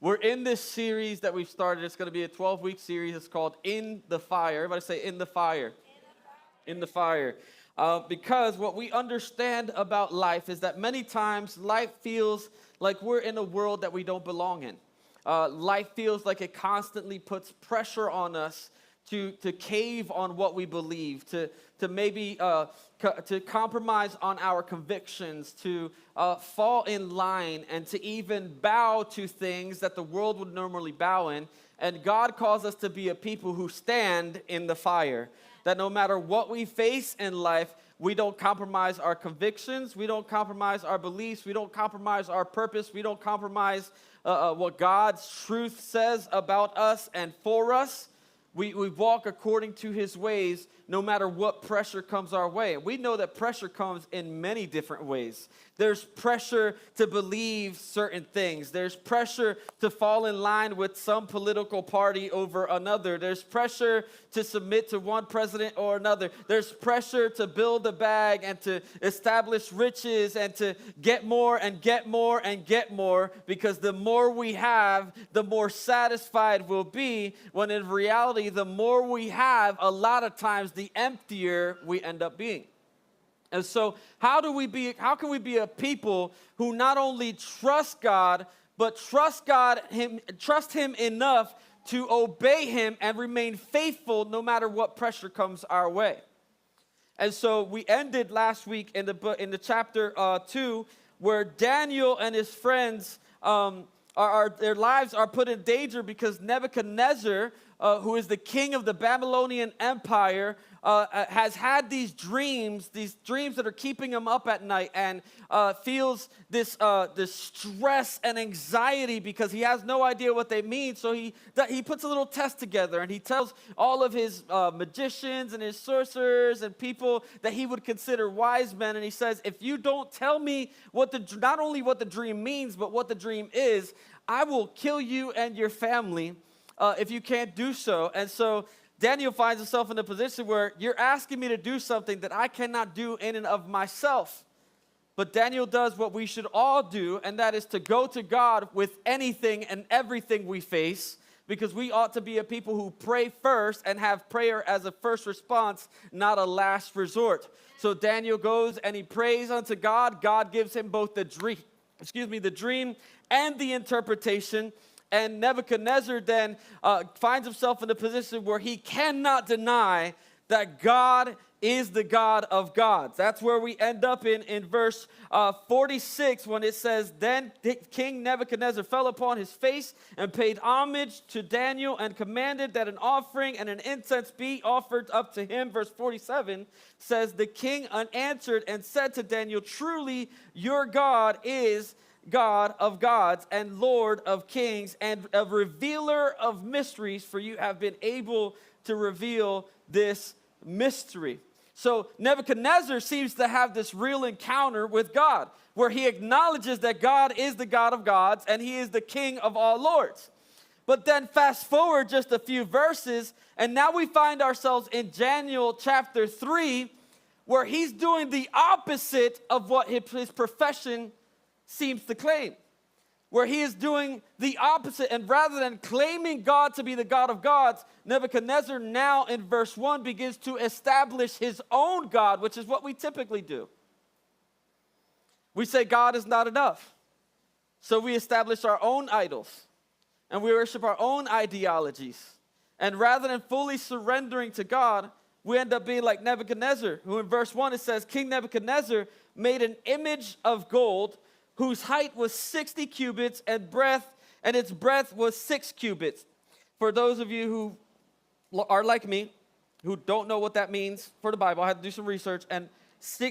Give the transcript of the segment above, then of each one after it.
We're in this series that we've started. It's going to be a 12-week series. It's called In the Fire. Everybody say, In the Fire. In the Fire. Because what we understand about life is that many times life feels like we're in a world that we don't belong in. Life feels like it constantly puts pressure on us to cave on what we believe, to maybe to compromise on our convictions, to fall in line, and to even bow to things that the world would normally bow in. And God calls us to be a people who stand in the fire. That no matter what we face in life, we don't compromise our convictions, we don't compromise our beliefs, we don't compromise our purpose, we don't compromise what God's truth says about us and for us. We walk according to his ways no matter what pressure comes our way. We know that pressure comes in many different ways. There's pressure to believe certain things. There's pressure to fall in line with some political party over another. There's pressure to submit to one president or another. There's pressure to build a bag and to establish riches and to get more and get more and get more, because the more we have, the more satisfied we'll be, when in reality, the more we have, a lot of times the emptier we end up being. And so how can we be a people who not only trust God, but trust him enough to obey him and remain faithful no matter what pressure comes our way? And so we ended last week in the chapter 2, where Daniel and his friends, their lives are put in danger because Nebuchadnezzar, who is the king of the Babylonian Empire, has had these dreams that are keeping him up at night, and feels this stress and anxiety because he has no idea what they mean. So he puts a little test together, and he tells all of his magicians and his sorcerers and people that he would consider wise men, and he says, if you don't tell me not only what the dream means, but what the dream is, I will kill you and your family if you can't do so. And so Daniel finds himself in a position where you're asking me to do something that I cannot do in and of myself. But Daniel does what we should all do, and that is to go to God with anything and everything we face, because we ought to be a people who pray first and have prayer as a first response, not a last resort. So Daniel goes and he prays unto God. God gives him both the dream and the interpretation. And Nebuchadnezzar then finds himself in a position where he cannot deny that God is the God of gods. That's where we end up in verse 46, when it says, Then King Nebuchadnezzar fell upon his face and paid homage to Daniel and commanded that an offering and an incense be offered up to him. Verse 47 says, The king answered and said to Daniel, Truly your God is God of gods and Lord of kings and a revealer of mysteries, for you have been able to reveal this mystery. So Nebuchadnezzar seems to have this real encounter with God, where he acknowledges that God is the God of gods and he is the King of all lords. But then fast forward just a few verses, and now we find ourselves in Daniel chapter 3, where he's doing the opposite of what his profession seems to claim, where he is doing the opposite. And rather than claiming God to be the God of gods, Nebuchadnezzar now in verse 1 begins to establish his own God, which is what we typically do. We say God is not enough, so we establish our own idols and we worship our own ideologies. And rather than fully surrendering to God, we end up being like Nebuchadnezzar, who in verse 1 it says, King Nebuchadnezzar made an image of gold whose height was 60 cubits and its breadth was 6 cubits. For those of you who are like me, who don't know what that means for the Bible, I had to do some research, and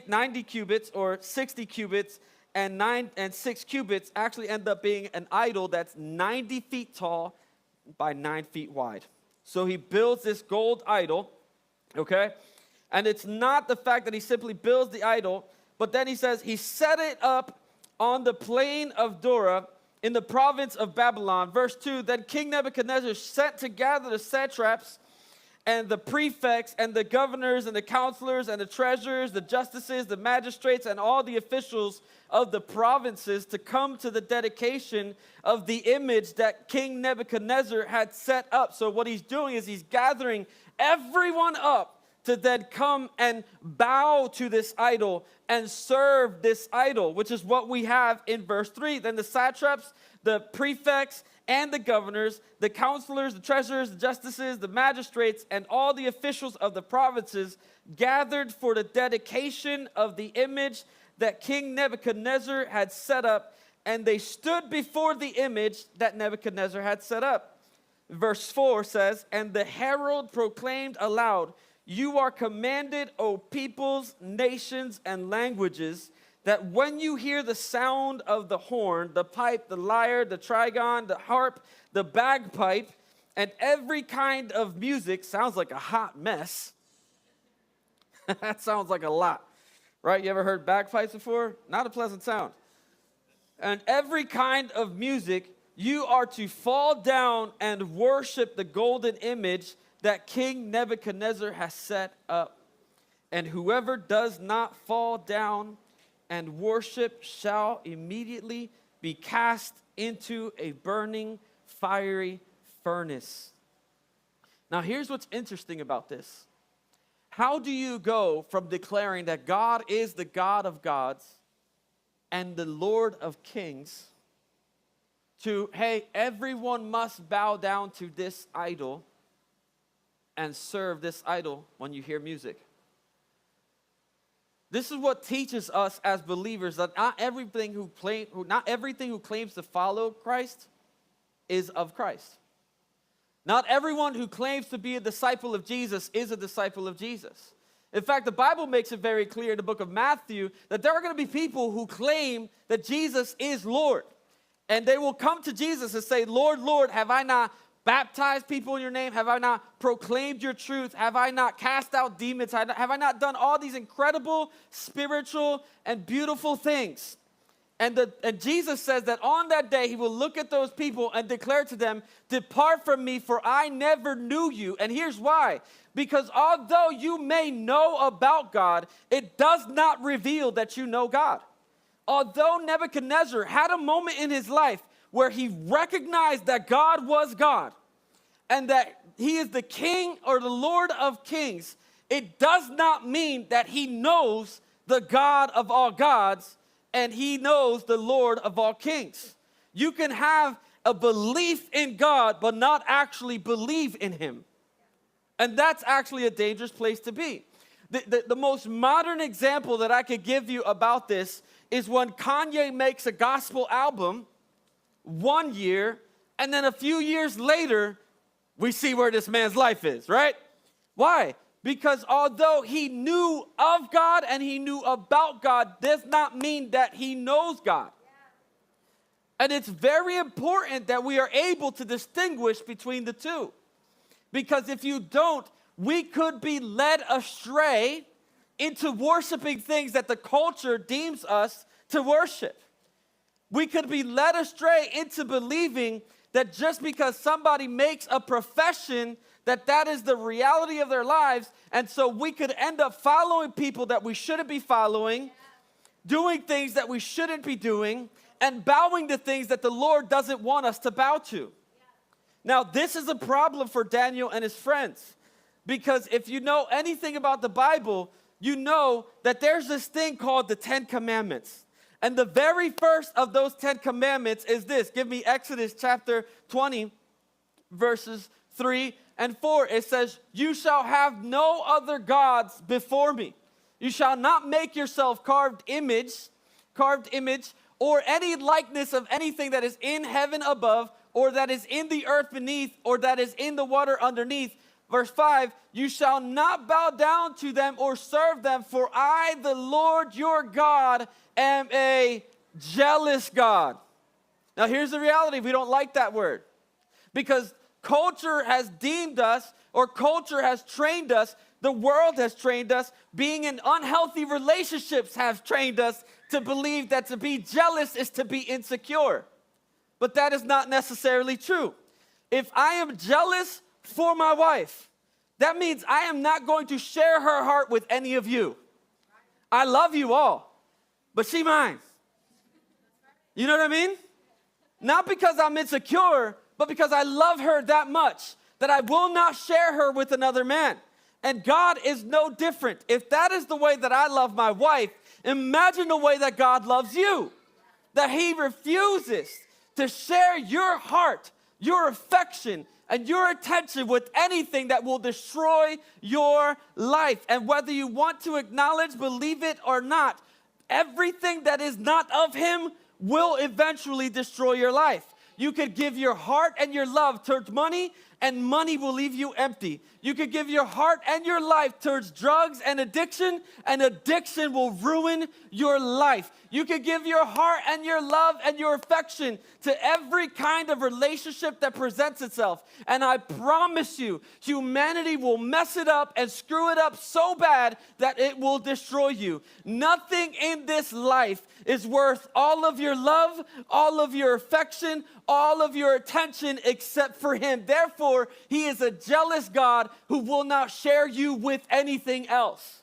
90 cubits or 60 cubits and 6 cubits actually end up being an idol that's 90 feet tall by 9 feet wide. So he builds this gold idol, okay? And it's not the fact that he simply builds the idol, but then he says he set it up on the plain of Dura in the province of Babylon. Verse 2, Then King Nebuchadnezzar sent to gather the satraps and the prefects and the governors and the counselors and the treasurers, the justices, the magistrates, and all the officials of the provinces to come to the dedication of the image that King Nebuchadnezzar had set up. So what he's doing is he's gathering everyone up to then come and bow to this idol and serve this idol, which is what we have in verse 3. Then the satraps, the prefects, and the governors, the counselors, the treasurers, the justices, the magistrates, and all the officials of the provinces gathered for the dedication of the image that King Nebuchadnezzar had set up, and they stood before the image that Nebuchadnezzar had set up. Verse 4 says, and the herald proclaimed aloud, you are commanded, O peoples, nations, and languages, that when you hear the sound of the horn, the pipe, the lyre, the trigon, the harp, the bagpipe, and every kind of music, sounds like a hot mess. That sounds like a lot, right? You ever heard bagpipes before? Not a pleasant sound. And every kind of music, you are to fall down and worship the golden image that King Nebuchadnezzar has set up. And whoever does not fall down and worship shall immediately be cast into a burning, fiery furnace. Now, here's what's interesting about this. How do you go from declaring that God is the God of gods and the Lord of kings to, hey, everyone must bow down to this idol and serve this idol when you hear music? This is what teaches us as believers that not everything who claims to follow Christ is of Christ. Not everyone who claims to be a disciple of Jesus is a disciple of Jesus. In fact, the Bible makes it very clear in the book of Matthew that there are going to be people who claim that Jesus is Lord. And they will come to Jesus and say, Lord, Lord, have I not baptized people in your name? Have I not proclaimed your truth? Have I not cast out demons? Have I not done all these incredible spiritual and beautiful things? And Jesus says that on that day, he will look at those people and declare to them, depart from me, for I never knew you. And here's why. Because although you may know about God, it does not reveal that you know God. Although Nebuchadnezzar had a moment in his life where he recognized that God was God and that he is the king or the Lord of kings, it does not mean that he knows the God of all gods and he knows the Lord of all kings. You can have a belief in God but not actually believe in him. And that's actually a dangerous place to be. The most modern example that I could give you about this is when Kanye makes a gospel album 1 year, and then a few years later, we see where this man's life is, right? Why? Because although he knew of God and he knew about God, does not mean that he knows God. And it's very important that we are able to distinguish between the two. Because if you don't, we could be led astray into worshiping things that the culture deems us to worship. We could be led astray into believing that just because somebody makes a profession that is the reality of their lives, and so we could end up following people that we shouldn't be following, doing things that we shouldn't be doing, and bowing to things that the Lord doesn't want us to bow to. Now, this is a problem for Daniel and his friends, because if you know anything about the Bible, you know that there's this thing called the 10 Commandments. And the very first of those 10 commandments is this. Give me Exodus chapter 20, verses 3 and 4. It says, you shall have no other gods before me. You shall not make yourself carved image, or any likeness of anything that is in heaven above, or that is in the earth beneath, or that is in the water underneath. Verse 5, you shall not bow down to them or serve them, for I, the Lord your God, am a jealous God. Now here's the reality. We don't like that word because culture has deemed us, or culture has trained us, the world has trained us, being in unhealthy relationships have trained us to believe that to be jealous is to be insecure. But that is not necessarily true. If I am jealous for my wife, that means I am not going to share her heart with any of you. I love you all, but she mine. You know what I mean? Not because I'm insecure, but because I love her that much that I will not share her with another man. And God is no different. If that is the way that I love my wife, imagine the way that God loves you. That he refuses to share your heart, your affection, and your attention with anything that will destroy your life. And whether you want to acknowledge, believe it or not, everything that is not of him will eventually destroy your life. You could give your heart and your love towards money, and money will leave you empty. You could give your heart and your life towards drugs and addiction will ruin your life. You could give your heart and your love and your affection to every kind of relationship that presents itself. And I promise you, humanity will mess it up and screw it up so bad that it will destroy you. Nothing in this life is worth all of your love, all of your affection, all of your attention except for him. Therefore, he is a jealous God who will not share you with anything else.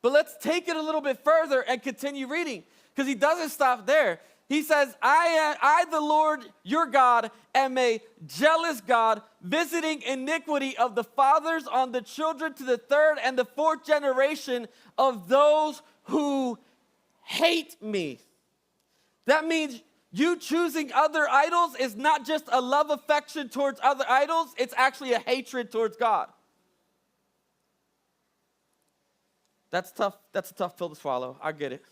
But let's take it a little bit further and continue reading, because he doesn't stop there. He says, I, the Lord your God, am a jealous God, visiting iniquity of the fathers on the children to the third and the fourth generation of those who hate me. That means you choosing other idols is not just a love affection towards other idols, it's actually a hatred towards God. That's tough. That's a tough pill to swallow. I get it.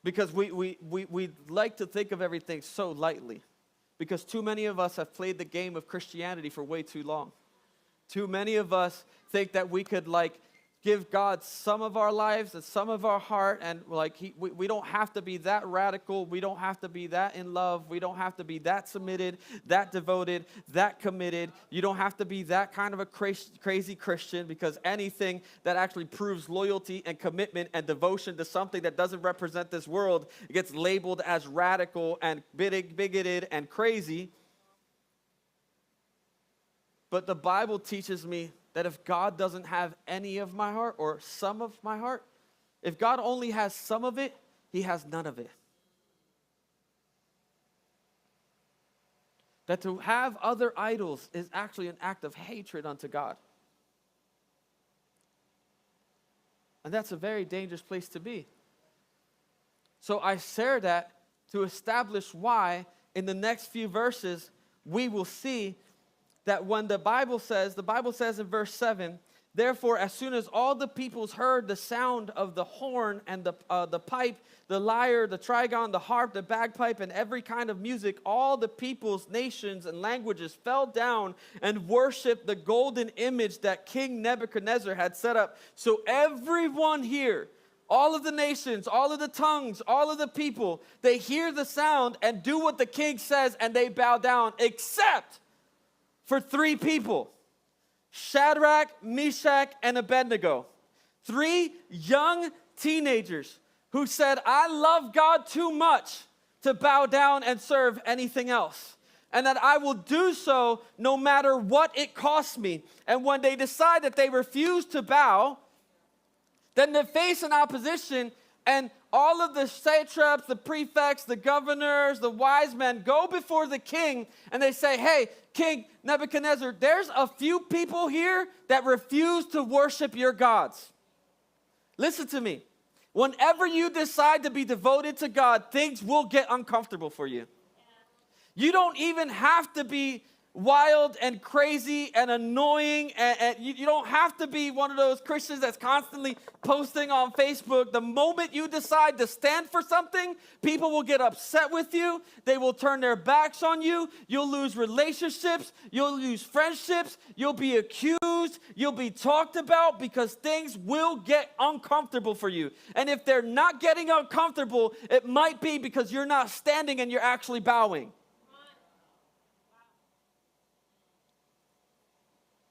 Because we like to think of everything so lightly. Because too many of us have played the game of Christianity for way too long. Too many of us think that we could give God some of our lives and some of our heart, and we don't have to be that radical. We don't have to be that in love. We don't have to be that submitted, that devoted, that committed. You don't have to be that kind of a crazy Christian, because anything that actually proves loyalty and commitment and devotion to something that doesn't represent this world gets labeled as radical and bigoted and crazy. But the Bible teaches me that if God doesn't have any of my heart or some of my heart, if God only has some of it, he has none of it. That to have other idols is actually an act of hatred unto God. And that's a very dangerous place to be. So I share that to establish why in the next few verses we will see that when the Bible says in verse 7, therefore, as soon as all the peoples heard the sound of the horn and the pipe, the lyre, the trigon, the harp, the bagpipe, and every kind of music, all the peoples, nations, and languages fell down and worshiped the golden image that King Nebuchadnezzar had set up. So everyone here, all of the nations, all of the tongues, all of the people, they hear the sound and do what the king says, and they bow down, except for three people: Shadrach, Meshach, and Abednego. Three young teenagers who said, I love God too much to bow down and serve anything else, and that I will do so no matter what it costs me. And when they decide that they refuse to bow, then they face an opposition, and all of the satraps, the prefects, the governors, the wise men go before the king, and they say, hey, King Nebuchadnezzar, there's a few people here that refuse to worship your gods. Listen to me. Whenever you decide to be devoted to God, things will get uncomfortable for you. You don't even have to be wild and crazy and annoying, and you don't have to be one of those Christians that's constantly posting on Facebook. The moment you decide to stand for something, people will get upset with you. They will turn their backs on you. You'll lose relationships. You'll lose friendships. You'll be accused. You'll be talked about, because things will get uncomfortable for you. And if they're not getting uncomfortable, it might be because you're not standing and you're actually bowing.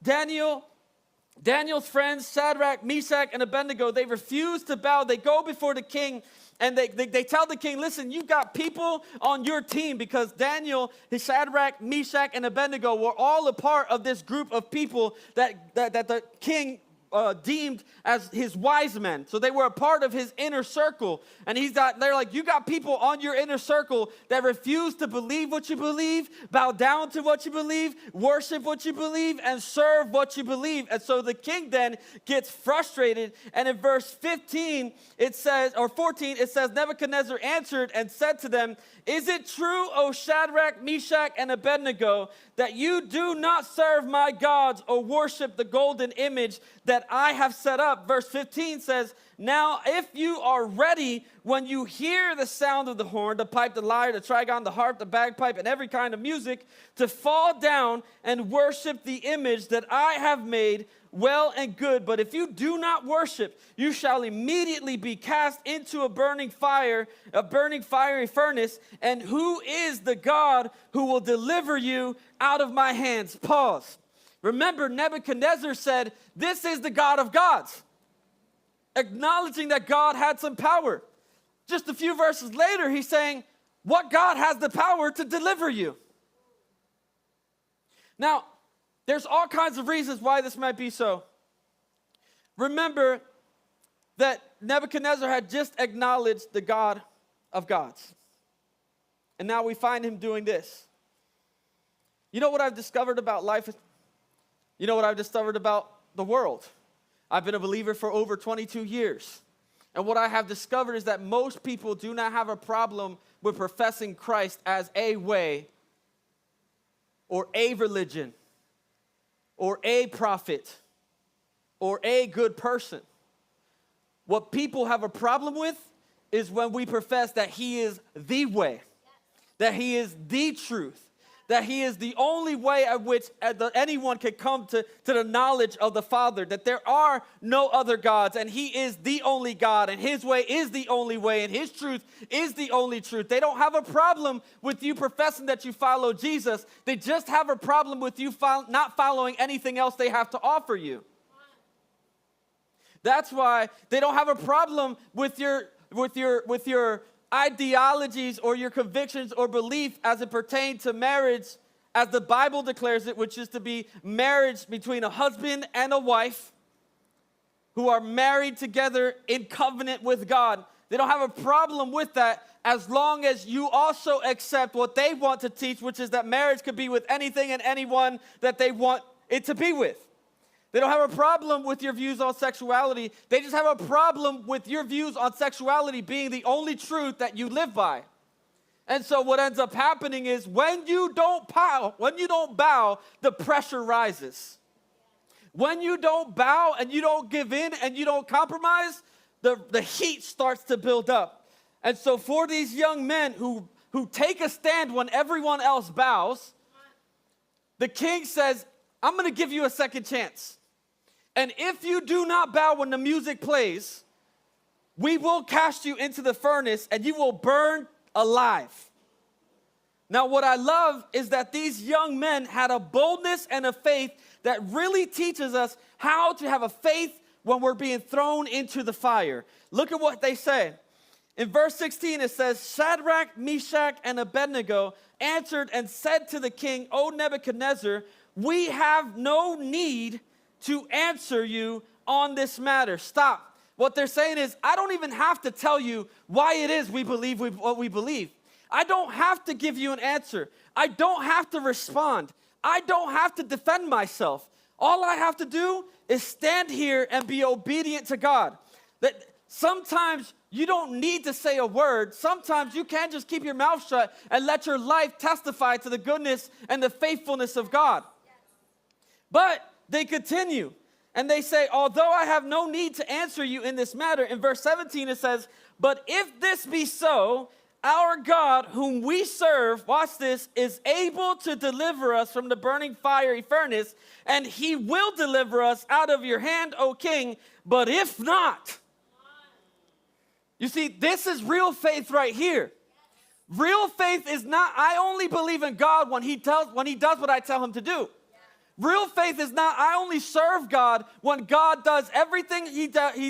Daniel's friends, Shadrach, Meshach, and Abednego, they refuse to bow. They go before the king, And they tell the king, listen, you've got people on your team, because Daniel, his Shadrach, Meshach, and Abednego were all a part of this group of people that the king deemed as his wise men. So they were a part of his inner circle. And they're like, you got people on your inner circle that refuse to believe what you believe, bow down to what you believe, worship what you believe, and serve what you believe. And so the king then gets frustrated. And in verse 15, it says, or 14, it says, Nebuchadnezzar answered and said to them, is it true, O Shadrach, Meshach, and Abednego, that you do not serve my gods or worship the golden image that I have set up? Verse 15 says, now if you are ready when you hear the sound of the horn, the pipe, the lyre, the trigon, the harp, the bagpipe, and every kind of music, to fall down and worship the image that I have made, well and good. But if you do not worship, you shall immediately be cast into a burning fiery furnace. And who is the God who will deliver you out of my hands? Pause. Remember, Nebuchadnezzar said, this is the God of gods, acknowledging that God had some power. Just a few verses later, he's saying, what God has the power to deliver you? Now, there's all kinds of reasons why this might be so. Remember that Nebuchadnezzar had just acknowledged the God of gods. And now we find him doing this. You know what I've discovered about life? You know what I've discovered about the world? I've been a believer for over 22 years. And what I have discovered is that most people do not have a problem with professing Christ as a way or a religion or a prophet or a good person. What people have a problem with is when we profess that he is the way, that he is the truth, that he is the only way at which anyone can come to the knowledge of the Father, that there are no other gods, and he is the only God, and his way is the only way, and his truth is the only truth. They don't have a problem with you professing that you follow Jesus. They just have a problem with you not following anything else they have to offer you. That's why they don't have a problem with your ideologies or your convictions or belief as it pertains to marriage, as the Bible declares it, which is to be marriage between a husband and a wife who are married together in covenant with God. They don't have a problem with that as long as you also accept what they want to teach, which is that marriage could be with anything and anyone that they want it to be with. They don't have a problem with your views on sexuality. They just have a problem with your views on sexuality being the only truth that you live by. And so what ends up happening is when you don't bow, the pressure rises. When you don't bow and you don't give in and you don't compromise, the heat starts to build up. And so for these young men who take a stand when everyone else bows, the king says, I'm going to give you a second chance. And if you do not bow when the music plays, we will cast you into the furnace and you will burn alive. Now, what I love is that these young men had a boldness and a faith that really teaches us how to have a faith when we're being thrown into the fire. Look at what they say. In verse 16, it says, Shadrach, Meshach, and Abednego answered and said to the king, O Nebuchadnezzar, we have no need to answer you on this matter. Stop. What they're saying is, I don't even have to tell you why it is we believe what we believe. I don't have to give you an answer. I don't have to respond. I don't have to defend myself. All I have to do is stand here and be obedient to God. That sometimes you don't need to say a word. Sometimes you can just keep your mouth shut and let your life testify to the goodness and the faithfulness of God. But they continue, and they say, although I have no need to answer you in this matter, in verse 17 it says, but if this be so, our God whom we serve, watch this, is able to deliver us from the burning fiery furnace, and he will deliver us out of your hand, O king, but if not. You see, this is real faith right here. Real faith is not, I only believe in God when he does what I tell him to do. Real faith is not, I only serve God when God does everything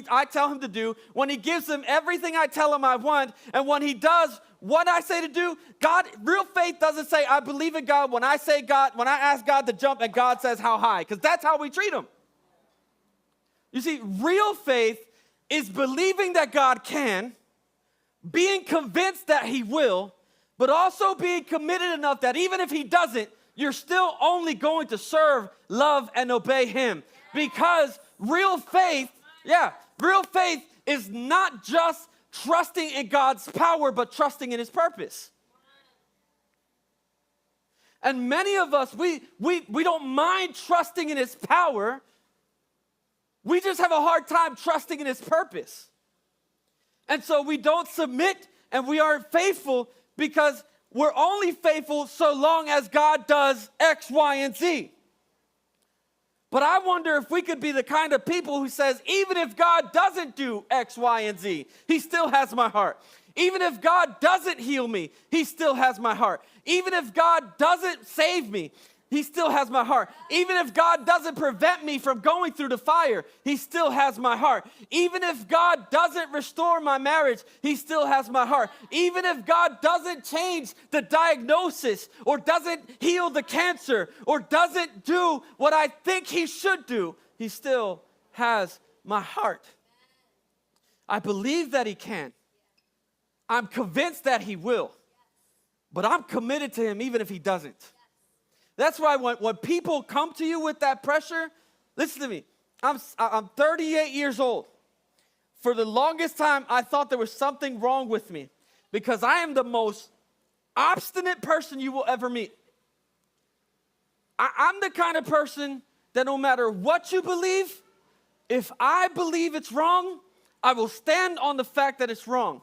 I tell him to do, when he gives him everything I tell him I want, and when he does what I say to do. Real faith doesn't say, I believe in God when I ask God to jump and God says how high, because that's how we treat him. You see, real faith is believing that God can, being convinced that he will, but also being committed enough that even if he doesn't, you're still only going to serve, love, and obey him. Because real faith is not just trusting in God's power, but trusting in his purpose. And many of us, we don't mind trusting in his power. We just have a hard time trusting in his purpose. And so we don't submit and we aren't faithful because we're only faithful so long as God does X, Y, and Z. But I wonder if we could be the kind of people who says, even if God doesn't do X, Y, and Z, he still has my heart. Even if God doesn't heal me, he still has my heart. Even if God doesn't save me, he still has my heart. Even if God doesn't prevent me from going through the fire, he still has my heart. Even if God doesn't restore my marriage, he still has my heart. Even if God doesn't change the diagnosis or doesn't heal the cancer or doesn't do what I think he should do, he still has my heart. I believe that he can. I'm convinced that he will. But I'm committed to him even if he doesn't. That's why when people come to you with that pressure, listen to me. I'm 38 years old. For the longest time, I thought there was something wrong with me because I am the most obstinate person you will ever meet. I'm the kind of person that no matter what you believe, if I believe it's wrong, I will stand on the fact that it's wrong.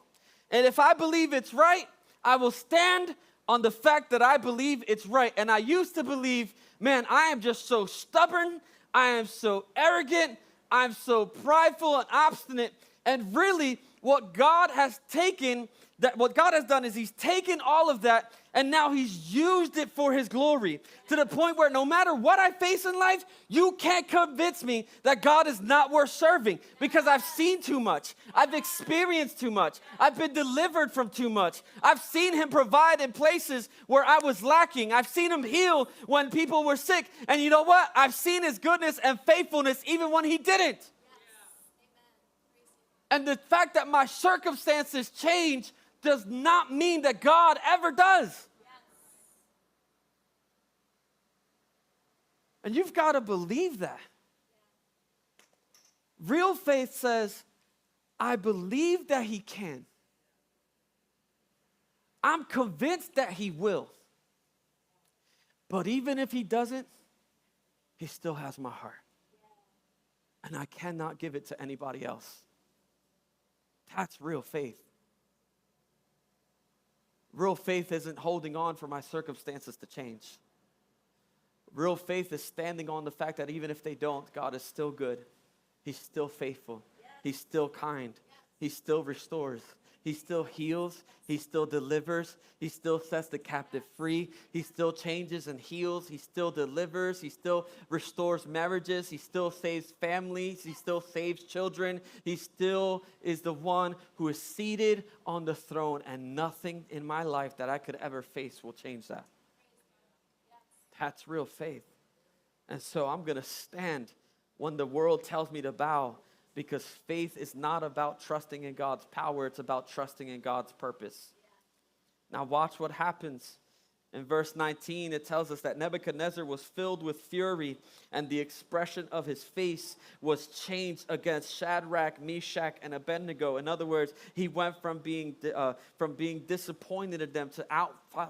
And if I believe it's right, I will stand on the fact that I believe it's right. And I used to believe, man, I am just so stubborn. I am so arrogant. I'm so prideful and obstinate. And really, what God has done is he's taken all of that and now he's used it for his glory to the point where no matter what I face in life, you can't convince me that God is not worth serving because I've seen too much. I've experienced too much. I've been delivered from too much. I've seen him provide in places where I was lacking. I've seen him heal when people were sick. And you know what? I've seen his goodness and faithfulness even when he didn't. And the fact that my circumstances change does not mean that God ever does. Yes. And you've got to believe that. Real faith says, I believe that he can. I'm convinced that he will. But even if he doesn't, he still has my heart. And I cannot give it to anybody else. That's real faith. Real faith isn't holding on for my circumstances to change. Real faith is standing on the fact that even if they don't, God is still good. He's still faithful. He's still kind. He still restores. He still heals. He still delivers. He still sets the captive free. He still changes and heals. He still delivers. He still restores marriages. He still saves families. He still saves children. He still is the one who is seated on the throne, and nothing in my life that I could ever face will change that. That's real faith. And so I'm going to stand when the world tells me to bow, because faith is not about trusting in God's power. It's about trusting in God's purpose. Now watch what happens. In verse 19, it tells us that Nebuchadnezzar was filled with fury, and the expression of his face was changed against Shadrach, Meshach, and Abednego. In other words, he went from being disappointed in them to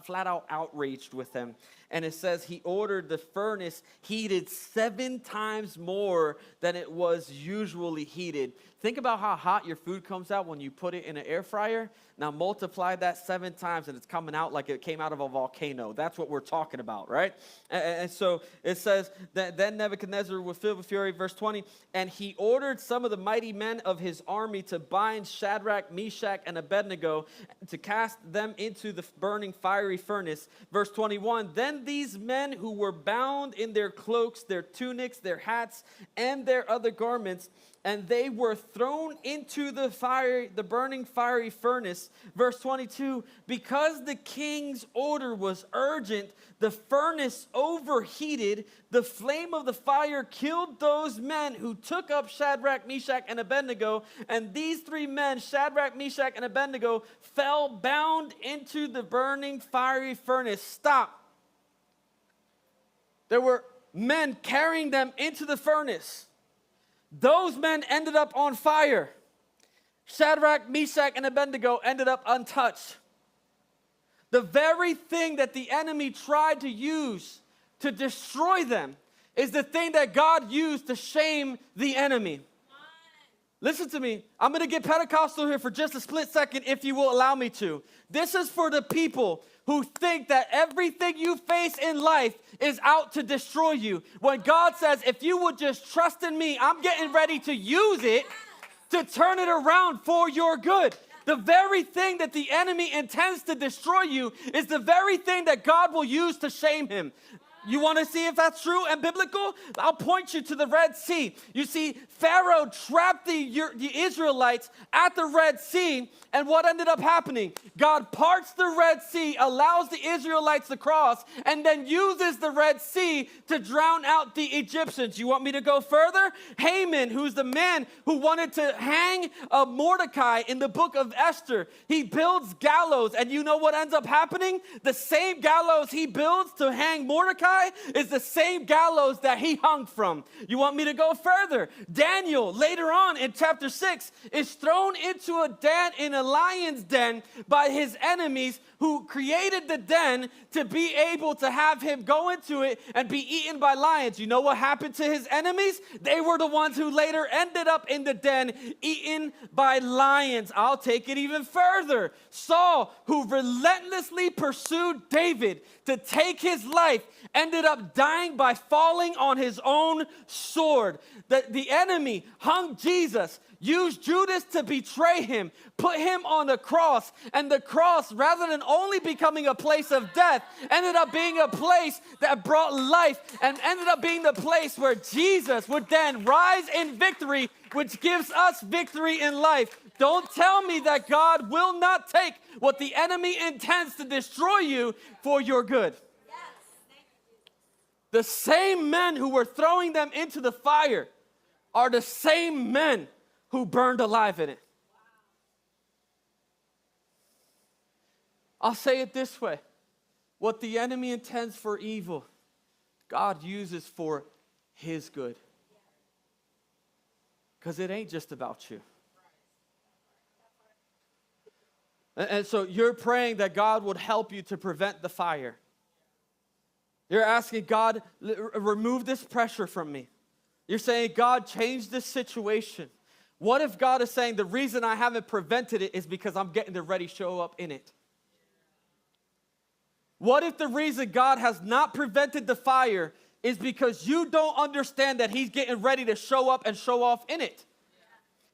flat out outraged with them. And it says he ordered the furnace heated 7 times more than it was usually heated. Think about how hot your food comes out when you put it in an air fryer. Now multiply that 7 times and it's coming out like it came out of a volcano. volcano. That's what we're talking about, right? And so it says that then Nebuchadnezzar was filled with fury, verse 20, and he ordered some of the mighty men of his army to bind Shadrach, Meshach, and Abednego, to cast them into the burning fiery furnace. Verse 21, then these men who were bound in their cloaks, their tunics, their hats, and their other garments, and they were thrown into the burning fiery furnace. Verse 22, because the king's order was urgent, the furnace overheated. The flame of the fire killed those men who took up Shadrach, Meshach, and Abednego. And these three men, Shadrach, Meshach, and Abednego, fell bound into the burning fiery furnace. Stop. There were men carrying them into the furnace. Those men ended up on fire. Shadrach, Meshach, and Abednego ended up untouched. The very thing that the enemy tried to use to destroy them is the thing that God used to shame the enemy. Listen to me. I'm going to get Pentecostal here for just a split second if you will allow me to. This is for the people who think that everything you face in life is out to destroy you. When God says, if you would just trust in me, I'm getting ready to use it to turn it around for your good. The very thing that the enemy intends to destroy you is the very thing that God will use to shame him. You want to see if that's true and biblical? I'll point you to the Red Sea. You see, Pharaoh trapped the Israelites at the Red Sea, and what ended up happening? God parts the Red Sea, allows the Israelites to cross, and then uses the Red Sea to drown out the Egyptians. You want me to go further? Haman, who's the man who wanted to hang Mordecai in the book of Esther, he builds gallows, and you know what ends up happening? The same gallows he builds to hang Mordecai is the same gallows that he hung from. You want me to go further? Daniel, later on in chapter 6, is thrown into a lion's den by his enemies who created the den to be able to have him go into it and be eaten by lions. You know what happened to his enemies? They were the ones who later ended up in the den eaten by lions. I'll take it even further. Saul, who relentlessly pursued David to take his life, ended up dying by falling on his own sword. The enemy hung Jesus, used Judas to betray him, put him on the cross, and the cross, rather than only becoming a place of death, ended up being a place that brought life, and ended up being the place where Jesus would then rise in victory, which gives us victory in life. Don't tell me that God will not take what the enemy intends to destroy you for your good. The same men who were throwing them into the fire are the same men who burned alive in it. I'll say it this way. What the enemy intends for evil, God uses for his good. Because it ain't just about you. And so you're praying that God would help you to prevent the fire. You're asking God, remove this pressure from me. You're saying, God, change this situation. What if God is saying the reason I haven't prevented it is because I'm getting ready to show up in it? What if the reason God has not prevented the fire is because you don't understand that he's getting ready to show up and show off in it?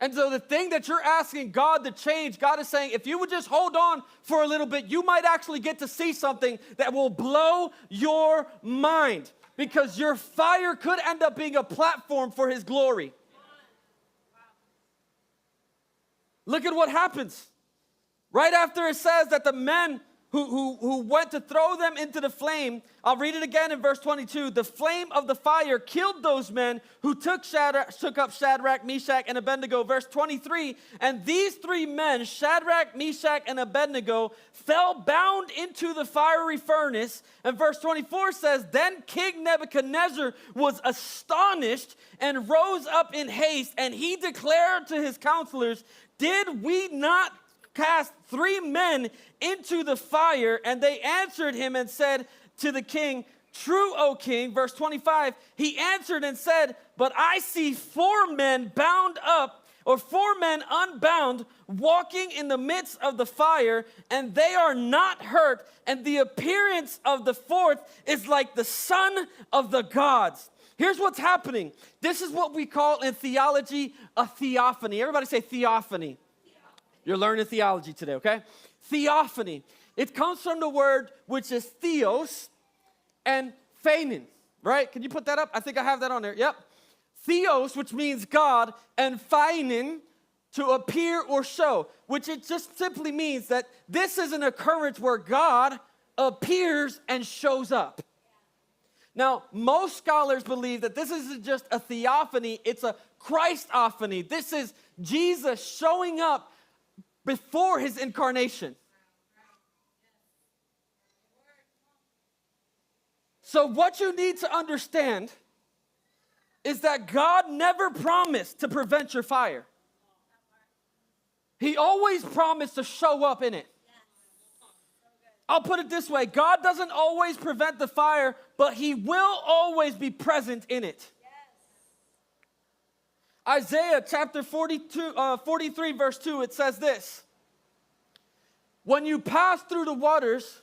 And so the thing that you're asking God to change, God is saying, if you would just hold on for a little bit, you might actually get to see something that will blow your mind. Because your fire could end up being a platform for his glory. Look at what happens. Right after it says that the men who went to throw them into the flame, I'll read it again in verse 22. The flame of the fire killed those men who took up Shadrach, Meshach, and Abednego. Verse 23, and these three men, Shadrach, Meshach, and Abednego, fell bound into the fiery furnace. And verse 24 says, then King Nebuchadnezzar was astonished and rose up in haste, and he declared to his counselors, did we not cast three men into the fire? And they answered him and said to the king, true, O king. Verse 25, he answered and said, but I see four men bound up or 4 men unbound walking in the midst of the fire, and they are not hurt, and the appearance of the fourth is like the son of the gods. Here's what's happening. This is what we call in theology a theophany. Everybody say theophany. You're learning theology today, okay? Theophany. It comes from the word which is theos and phanon, right? Can you put that up? I think I have that on there. Yep. Theos, which means God, and phanon, to appear or show, which it just simply means that this is an occurrence where God appears and shows up. Now, most scholars believe that this isn't just a theophany, it's a Christophany. This is Jesus showing up before his incarnation. So what you need to understand is that God never promised to prevent your fire. He always promised to show up in it. I'll put it this way. God doesn't always prevent the fire, but he will always be present in it. Isaiah chapter 43, verse 2, it says this. When you pass through the waters,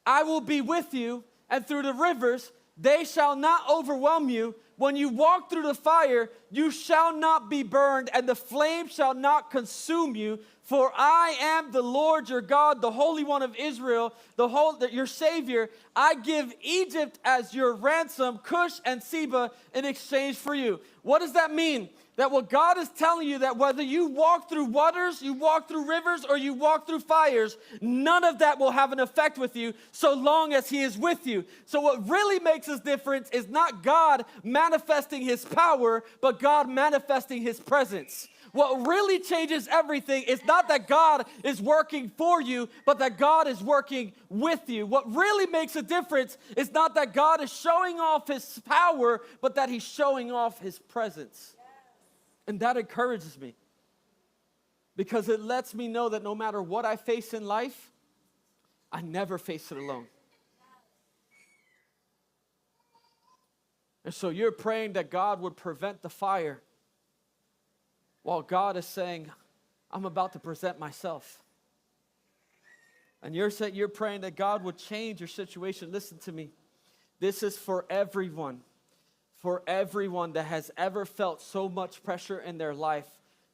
I will be with you, and through the rivers, they shall not overwhelm you. When you walk through the fire, you shall not be burned, and the flame shall not consume you. For I am the Lord your God, the Holy One of Israel, your Savior. I give Egypt as your ransom, Cush and Seba in exchange for you. What does that mean? That what God is telling you, that whether you walk through waters, you walk through rivers, or you walk through fires, none of that will have an effect with you so long as he is with you. So what really makes us different is not God manifesting his power, but God manifesting his presence. What really changes everything is not that God is working for you, but that God is working with you. What really makes a difference is not that God is showing off his power, but that he's showing off his presence. And that encourages me, because it lets me know that no matter what I face in life, I never face it alone. And so you're praying that God would prevent the fire, while God is saying, I'm about to present myself. And you're praying that God would change your situation. Listen to me. This is for everyone. For everyone that has ever felt so much pressure in their life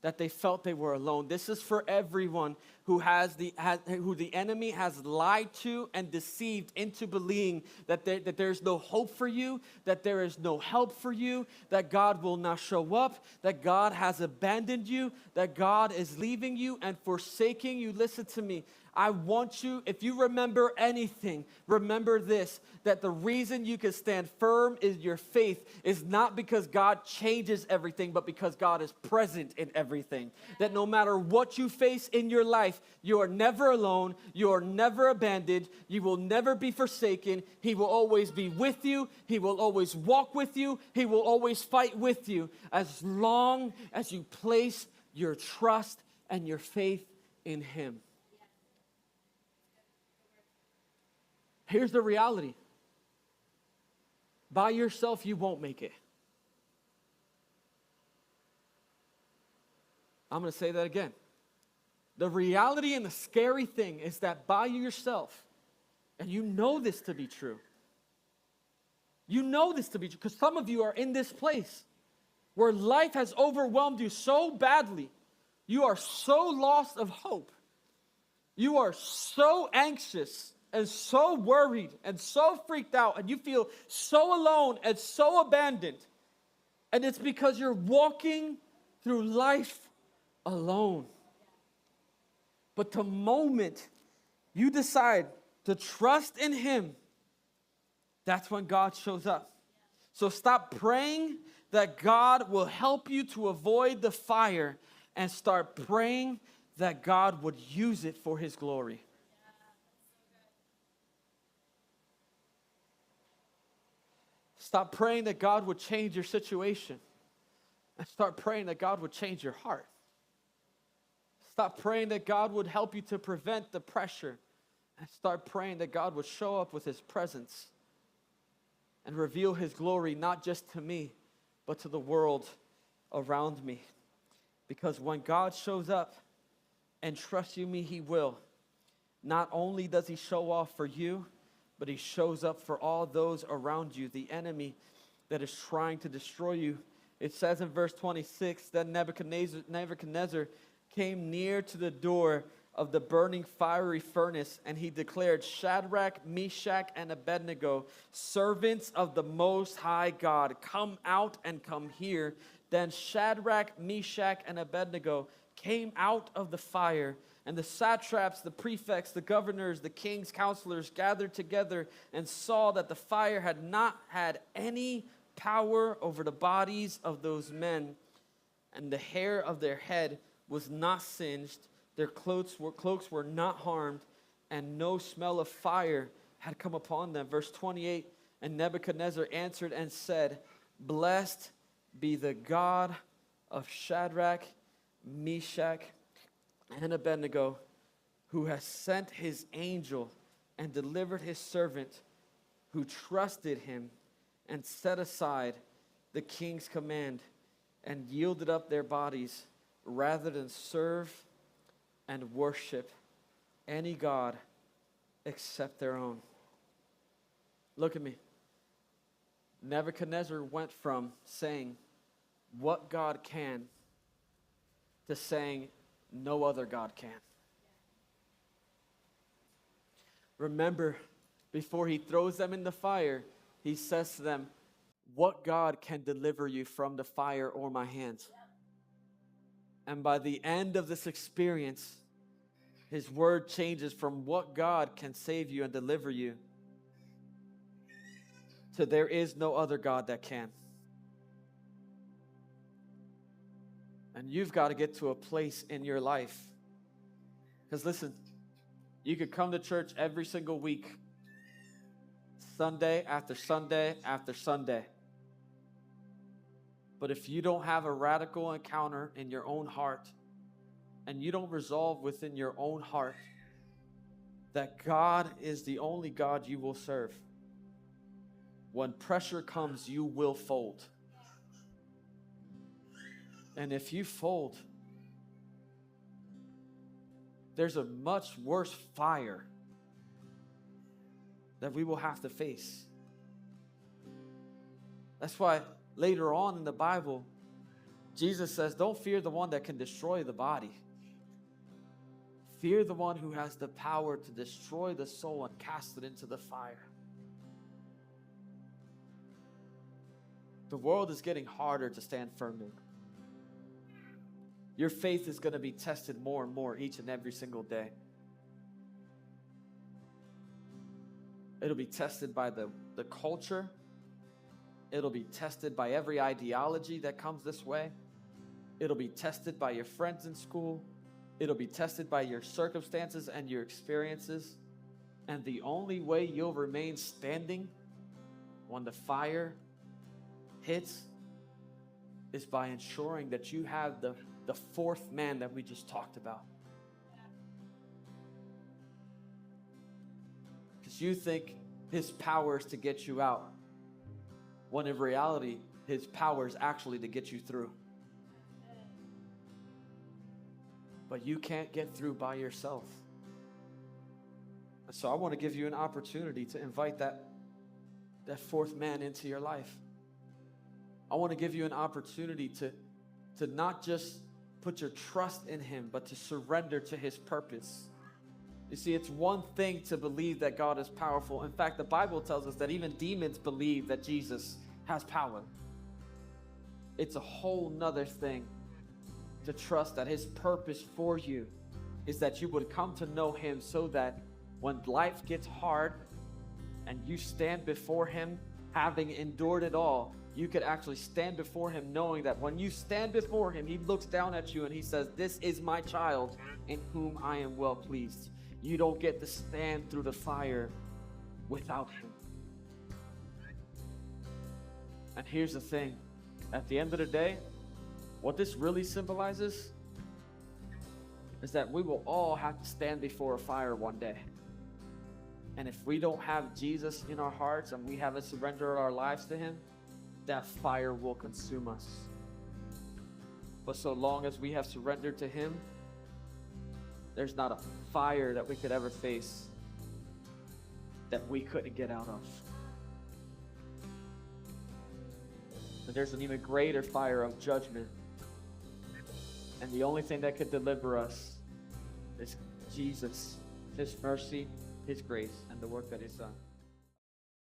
that they felt they were alone. This is for everyone who who the enemy has lied to and deceived into believing that there's no hope for you, that there is no help for you, that God will not show up, that God has abandoned you, that God is leaving you and forsaking you. Listen to me. I want you, if you remember anything, remember this, that the reason you can stand firm in your faith is not because God changes everything, but because God is present in everything. That no matter what you face in your life, you are never alone, you are never abandoned, you will never be forsaken. He will always be with you, he will always walk with you, he will always fight with you, as long as you place your trust and your faith in him. Here's the reality. By yourself, you won't make it. I'm going to say that again. The reality and the scary thing is that by yourself, and you know this to be true. You know this to be true because some of you are in this place where life has overwhelmed you so badly. You are so lost of hope. You are so anxious and so worried and so freaked out, and you feel so alone and so abandoned. And it's because you're walking through life alone. But the moment you decide to trust in him, that's when God shows up. So stop praying that God will help you to avoid the fire and start praying that God would use it for his glory. Stop praying that God would change your situation and start praying that God would change your heart. Stop praying that God would help you to prevent the pressure and start praying that God would show up with his presence and reveal his glory not just to me, but to the world around me. Because when God shows up, and trust you me, he will. Not only does he show off for you, but he shows up for all those around you, the enemy that is trying to destroy you. It says in verse 26 that Nebuchadnezzar came near to the door of the burning fiery furnace, and he declared, Shadrach, Meshach, and Abednego, servants of the Most High God, come out and come here. Then Shadrach, Meshach, and Abednego came out of the fire, and the satraps, the prefects, the governors, the king's counselors gathered together and saw that the fire had not had any power over the bodies of those men, and the hair of their head was not singed, their cloaks were not harmed, and no smell of fire had come upon them. Verse 28, and Nebuchadnezzar answered and said, Blessed be the God of Shadrach, Meshach, and Abednego, who has sent his angel and delivered his servant who trusted him and set aside the king's command and yielded up their bodies rather than serve and worship any god except their own. Look at me. Nebuchadnezzar went from saying, what God can, to saying, no other God can. Remember, before he throws them in the fire, he says to them, what God can deliver you from the fire or my hands? And by the end of this experience, his word changes from what God can save you and deliver you to there is no other God that can. And you've got to get to a place in your life. Because listen, you could come to church every single week, Sunday after Sunday after Sunday. But if you don't have a radical encounter in your own heart, and you don't resolve within your own heart that God is the only God you will serve, when pressure comes, you will fold. And if you fold, there's a much worse fire that we will have to face. That's why later on in the Bible, Jesus says, don't fear the one that can destroy the body. Fear the one who has the power to destroy the soul and cast it into the fire. The world is getting harder to stand firm in. Your faith is going to be tested more and more each and every single day. It'll be tested by the culture. It'll be tested by every ideology that comes this way. It'll be tested by your friends in school. It'll be tested by your circumstances and your experiences. And the only way you'll remain standing when the fire hits is by ensuring that you have the fourth man that we just talked about. Because you think his power is to get you out, when in reality, his power is actually to get you through. But you can't get through by yourself. And so I want to give you an opportunity to invite that fourth man into your life. I want to give you an opportunity to not just put your trust in him, but to surrender to his purpose. You see, it's one thing to believe that God is powerful. In fact, the Bible tells us that even demons believe that Jesus has power. It's a whole nother thing to trust that his purpose for you is that you would come to know him, so that when life gets hard and you stand before him, having endured it all, you could actually stand before him knowing that when you stand before him, he looks down at you and he says, this is my child in whom I am well pleased. You don't get to stand through the fire without him. And here's the thing. At the end of the day, what this really symbolizes is that we will all have to stand before a fire one day. And if we don't have Jesus in our hearts and we haven't surrendered our lives to him, that fire will consume us. But so long as we have surrendered to Him, there's not a fire that we could ever face that we couldn't get out of. And there's an even greater fire of judgment. And the only thing that could deliver us is Jesus, His mercy, His grace, and the work that He's done.